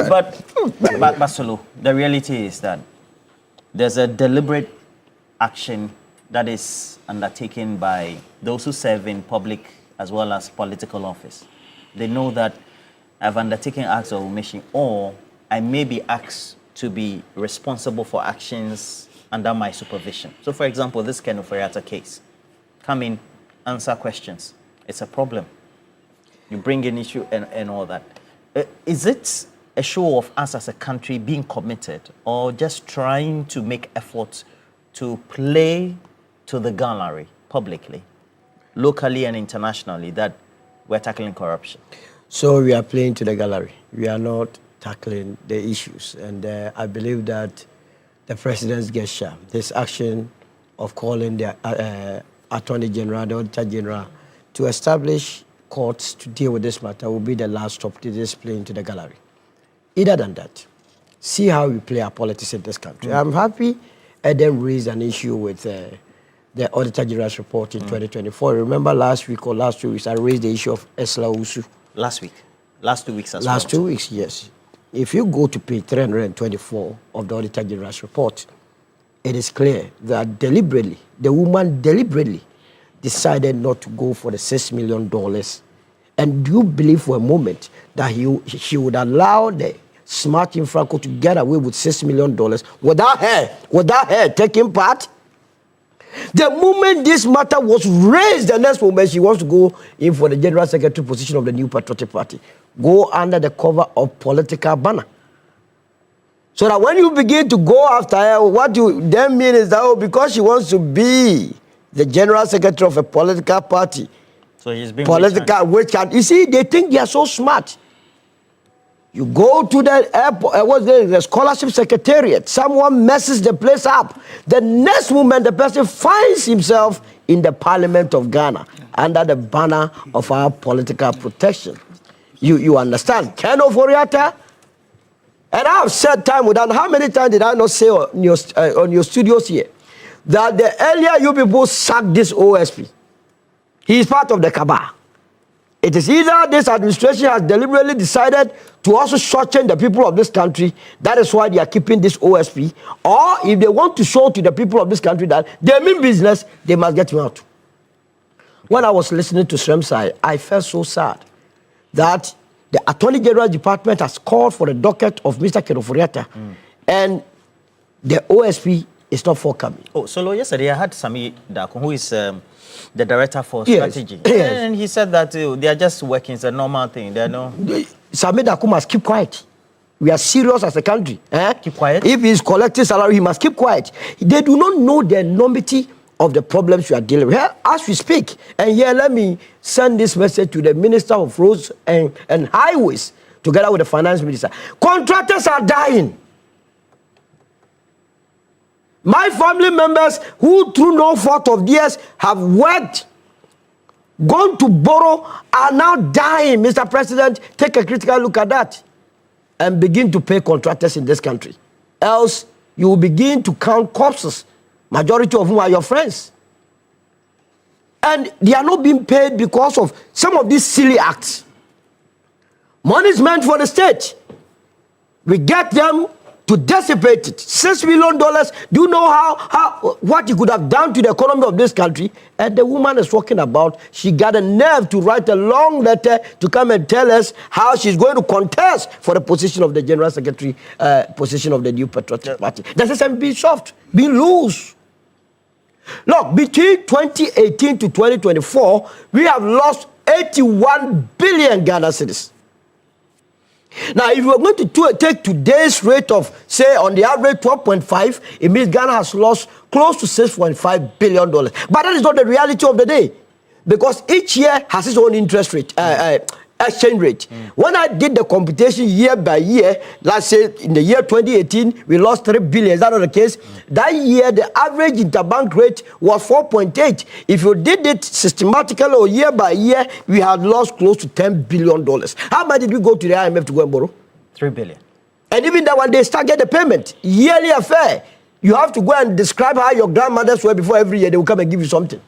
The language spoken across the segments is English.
but Solo, the reality is that there's a deliberate action that is undertaken by those who serve in public as well as political office. They know that I've undertaken acts of omission, or I may be asked to be responsible for actions under my supervision. So, for example, this Ken Ofori-Atta case. Come in, answer questions. It's a problem. You bring in issue and all that. Is it a show of us as a country being committed, or just trying to make efforts to play to the gallery publicly, locally and internationally, that we're tackling corruption? So we are playing to the gallery. We are not tackling the issues. And I believe that the president's gesture, this action of calling the Attorney General, the Auditor General, to establish courts to deal with this matter will be the last stop to this playing to the gallery. Other than that, see how we play our politics in this country. I'm happy Eden raised an issue with the Auditor General's report in 2024. Remember last week or last 2 weeks, I raised the issue of Owusu. Last week. Last 2 weeks as well. Last 2 weeks, yes. If you go to page 324 of the Auditor General's report, it is clear that deliberately, the woman deliberately decided not to go for the $6 million. And do you believe for a moment that she would allow the smart Franco to get away with $6 million without her taking part? The moment this matter was raised, the next moment she wants to go in for the General Secretary position of the New Patriotic Party. Go under the cover of political banner. So that when you begin to go after her, what you then mean is that, because she wants to be the General Secretary of a political party. So he's being political witch hunt. You see, they think they are so smart. You go to the airport, the scholarship secretariat, someone messes the place up. The next moment, the person finds himself in the Parliament of Ghana, under the banner of our political protection. You understand? Ken Ofori-Atta, and I've said time without, how many times did I not say on your studios here, that the earlier you people sacked this OSP, he is part of the cabal. It is either this administration has deliberately decided to also shorten the people of this country, that is why they are keeping this OSP, or if they want to show to the people of this country that they mean business, they must get him out. When I was listening to Sremsai, I felt so sad that the Attorney General Department has called for the docket of Mr. Ken Ofori-Atta, and the OSP is not forthcoming. Oh, so yesterday I had Sami Dakon, who is the director for strategy. Yes. And he said that they are just working. It's a normal thing. They are no. Sami Dakon must keep quiet. We are serious as a country. Keep quiet. If he's collecting salary, he must keep quiet. They do not know the enormity of the problems we are dealing with. Here, as we speak, and here, let me send this message to the Minister of Roads and Highways, together with the Finance Minister. Contractors are dying. My family members who, through no fault of theirs, have worked, gone to borrow, are now dying. Mr. President, take a critical look at that and begin to pay contractors in this country. Else, you will begin to count corpses, majority of whom are your friends. And they are not being paid because of some of these silly acts. Money is meant for the state. We get them to dissipate it. $6 million. Do you know what you could have done to the economy of this country? And the woman is talking about, she got a nerve to write a long letter to come and tell us how she's going to contest for the position of the General Secretary, position of the New Patriotic Party. The system being soft, being loose. Look, between 2018 to 2024, we have lost 81 billion Ghana cedis. Now, if we're going to take today's rate of, say, on the average 12.5, it means Ghana has lost close to $6.5 billion. But that is not the reality of the day, because each year has its own interest rate, exchange rate. When I did the computation year by year, let's say in the year 2018, we lost 3 billion. Is that not the case? That year, the average interbank rate was 4.8. If you did it systematically or year by year, we had lost close to $10 billion. How much did we go to the IMF to go and borrow? 3 billion. And even that one, they start get the payment, yearly affair. You have to go and describe how your grandmothers were before every year. They will come and give you something.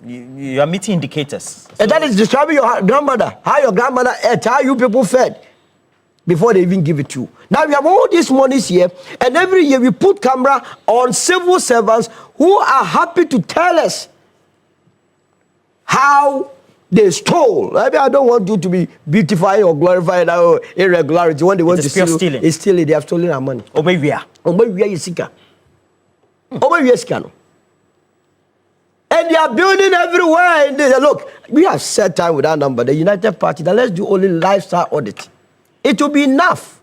You are meeting indicators. So and that is describing your grandmother, how your grandmother ate, how you people fed. before they even give it to you. Now we have all these monies here, and every year we put camera on civil servants who are happy to tell us how they stole. I mean, I don't want you to be beautifying or glorifying our irregularity. When they want to steal, stealing. It's stealing. They have stolen our money. Obe wia. Obe wia yisika. Obe wia sika no. And they are building everywhere. And they, look, we have set time with that number. The United Party, that let's do only lifestyle audit. It will be enough.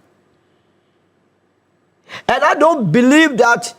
And I don't believe that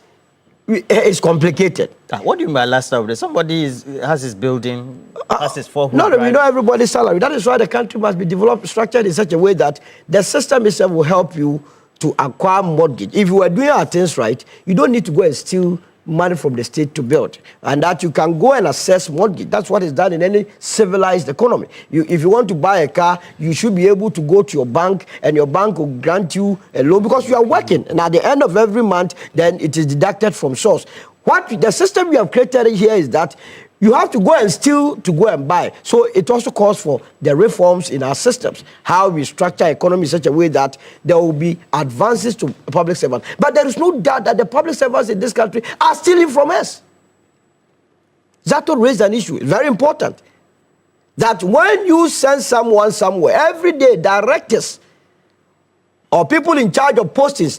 it's complicated. What do you mean by lifestyle audit? Somebody has his building, has his 4 No, we know everybody's salary. That is why the country must be developed, structured in such a way that the system itself will help you to acquire mortgage. If you are doing our things right, you don't need to go and steal money from the state to build, and that you can go and assess mortgage. That's what is done in any civilized economy. If you want to buy a car, you should be able to go to your bank, and your bank will grant you a loan because you are working, and at the end of every month, then it is deducted from source. What the system we have created here is that you have to go and steal to go and buy. So it also calls for the reforms in our systems, how we structure economy in such a way that there will be advances to public servants. But there is no doubt that the public servants in this country are stealing from us. That will raise an issue. It's very important that when you send someone somewhere, every day directors or people in charge of postings,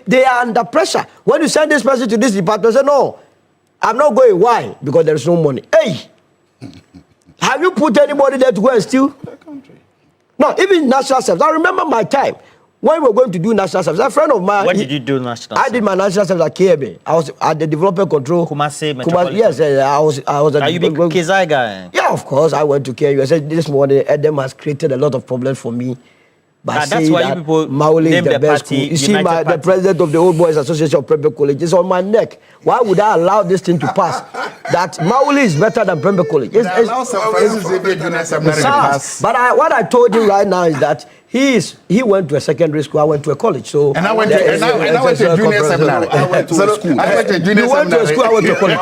they are under pressure. When you send this person to this department, say no, I'm not going. Why? Because there is no money. Hey, have you put anybody there to go and steal? No, even national service. I remember my time when we were going to do national service. A friend of mine. When did you do national service? I did my national service at KMA. I was at the development control. Kumasi Metropolitan. Yes, I was at. Are you big Kizai guy? Yeah, of course. I went to KMA. I said this morning, Edem has created a lot of problems for me. That's why you people Mauli is the best party, school. You see, United the president of the Old Boys Association of Prempeh College is on my neck. Why would I allow this thing to pass? That Mauli is better than Prempeh College. What I told you right now is that he went to a secondary school. I went to a college. So and I went to a junior seminary. I went to a school. I went to a junior seminary. You went to a school. I went to a college.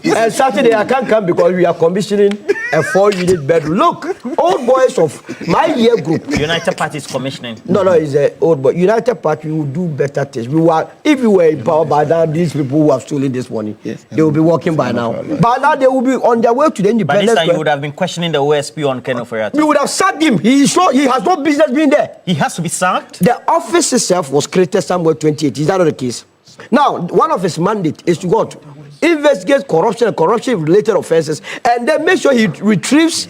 And Saturday I can't come because we are commissioning a 4-unit bedroom. Look, old boys of my year group. United Party is commissioning. No, it's an old boy. United Party will do better things. If we were in power by now, these people who have stolen this money, they will be working by now. By now, they will be on their way to the independence. But this time you would have been questioning the OSP on Ken Oforiatta. We would have sacked him. He has no business being there. He has to be sacked? The office itself was created somewhere 28. Is that not the case? Now, one of his mandate is to go to investigate corruption and corruption-related offenses, and then make sure he retrieves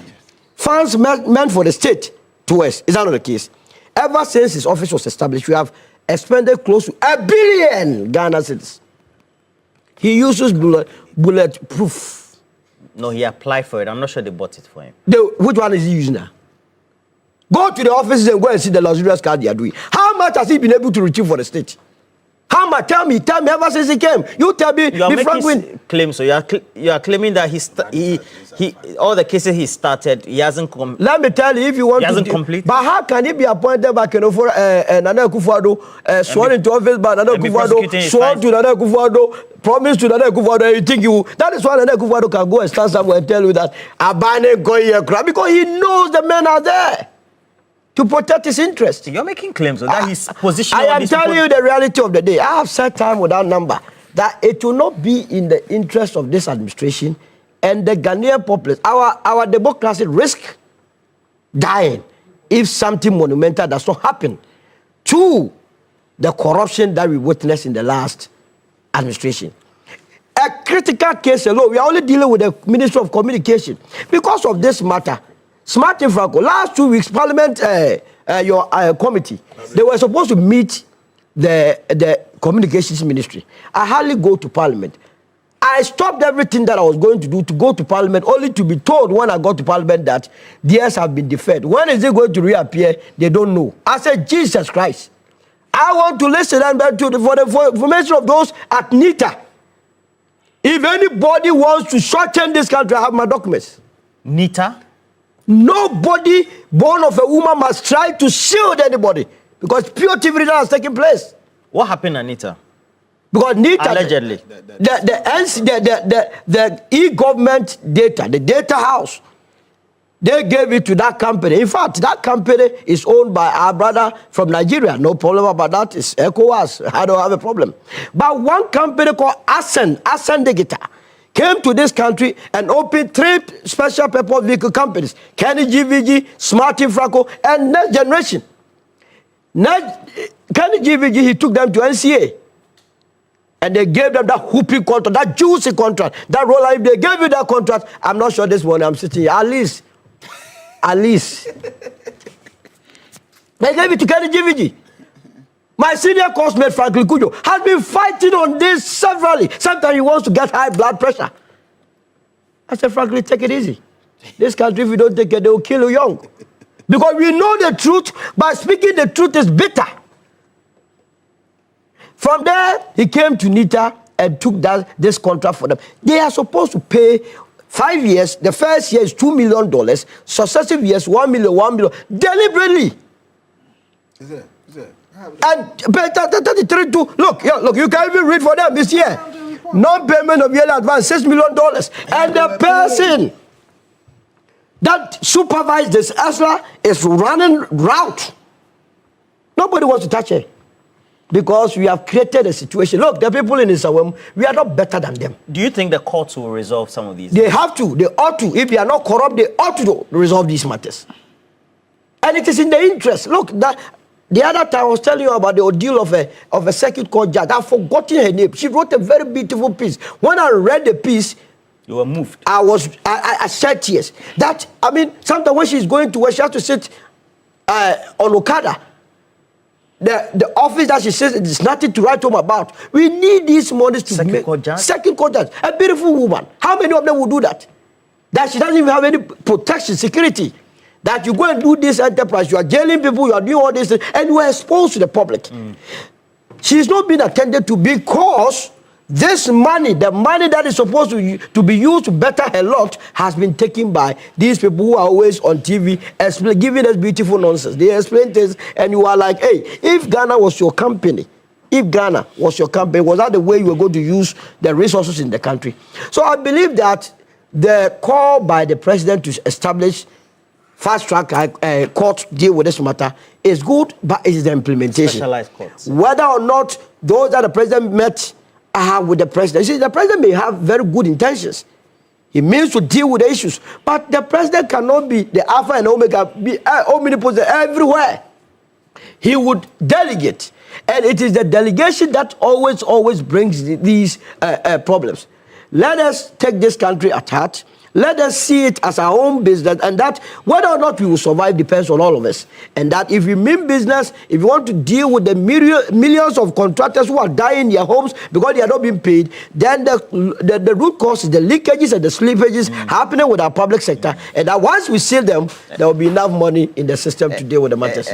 funds meant for the state to us. Is that not the case? Ever since his office was established, we have expended close to $1 billion Ghana cedis. He uses bulletproof. No, he applied for it. I'm not sure they bought it for him. Which one is he using now? Go to the offices and go and see the luxurious car they are doing. How much has he been able to retrieve for the state? How much? Tell me ever since he came. You tell me. You are making claims. So you are claiming that he all the cases he started, he hasn't come. Let me tell you, if you want he to. Hasn't completed. But how can he be appointed by for Nana Akufo-Addo, sworn into office by Nana Akufo-Addo, sworn to Nana Akufo-Addo, promised to Nana Akufo-Addo? You think that is why Nana Akufo-Addo can go and stand somewhere and tell you that Abane go here, because he knows the men are there to protect his interest. You're making claims of that his position. I am telling you the reality of the day. I have set time without number that it will not be in the interest of this administration and the Ghanaian populace. Our democracy risk dying if something monumental does not happen to the corruption that we witnessed in the last administration. A critical case alone, we are only dealing with the Ministry of Communication. Because of this matter, Smart and Franco, last 2 weeks, Parliament, your committee, they were supposed to meet the Communications Ministry. I hardly go to Parliament. I stopped everything that I was going to do to go to Parliament, only to be told when I got to Parliament that theirs have been deferred. When is it going to reappear? They don't know. I said, Jesus Christ. I want to listen for the information of those at NITA. If anybody wants to shorten this country, I have my documents. NITA? Nobody born of a woman must try to shield anybody because pure TV has taken place. What happened, Anita? Because NITA, allegedly, the e-government data, the data house, They gave it to that company. In fact, that company is owned by our brother from Nigeria. No problem about that. It's ECOWAS. I don't have a problem. But one company called Ascend Digital, came to this country and opened 3 special purpose vehicle companies: Kenny GVG, Smart Infraco, and Next Generation. Kenny GVG, he took them to NCA. And they gave them that whooping contract, that juicy contract, that roll. If they gave you that contract, I'm not sure this morning I'm sitting here. At least. They gave it to Kenny GVG. My senior coursemate, Franklin Kujo, has been fighting on this severally. Sometimes he wants to get high blood pressure. I said, Franklin, take it easy. This country, if you don't take it, they will kill you young. Because we know the truth, but speaking the truth is bitter. From there, he came to NITA and took this contract for them. They are supposed to pay 5 years. The first year is $2 million. Successive years, $1 million, deliberately. Is it? And 33 to look, you can even read for them this year. Non-payment of yearly advance, $6 million. And the person that supervised this ESLA is running route. Nobody wants to touch it. Because we have created a situation. Look, the people in Isawem, we are not better than them. Do you think the courts will resolve some of these? They have to. They ought to. If they are not corrupt, they ought to resolve these matters. And it is in the interest. Look, the other time I was telling you about the ordeal of a circuit court judge. I've forgotten her name. She wrote a very beautiful piece. When I read the piece, you were moved. I shed tears. That, I mean, sometimes when she's going to where she has to sit on Okada, the office that she says there's nothing to write home about. We need these monies to Second court judge? Second court judge. A beautiful woman. How many of them will do that? That she doesn't even have any protection, security. That you go and do this enterprise, you are jailing people, you are doing all this, and you are exposed to the public. She's not being attended to because this money, the money that is supposed to be used to better her lot, has been taken by these people who are always on TV, giving us beautiful nonsense. They explain things, and you are like, hey, if Ghana was your company, was that the way you were going to use the resources in the country? So I believe that the call by the president to establish fast-track court to deal with this matter is good, but it is the implementation. Specialized courts. Whether or not those that the president met with the president. You see, the president may have very good intentions. He means to deal with the issues. But the president cannot be the alpha and omega, be omnipotent everywhere. He would delegate. And it is the delegation that always brings these problems. Let us take this country at heart. Let us see it as our own business, and that whether or not we will survive depends on all of us. And that if we mean business, if you want to deal with the millions of contractors who are dying in their homes because they are not being paid, then the root cause is the leakages and the slippages happening with our public sector. And that once we seal them, there will be enough money in the system to deal with the matters.